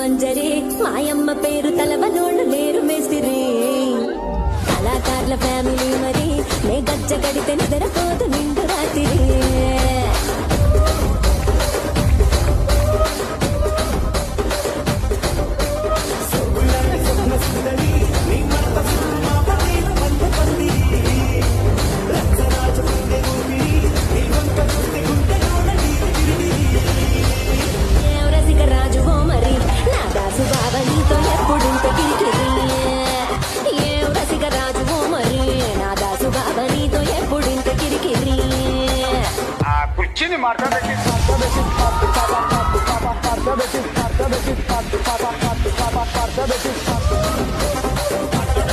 మంజరే మాయమ్మ పేరు తలవనోళ్ళు లేరు మేస్తిరి కళాకారుల ఫ్యామిలీ మరి నే గజ్జ గడితే నిద్రపోదు నిండు రాత్రి కుర్చీని మాట్లాడబెట్టి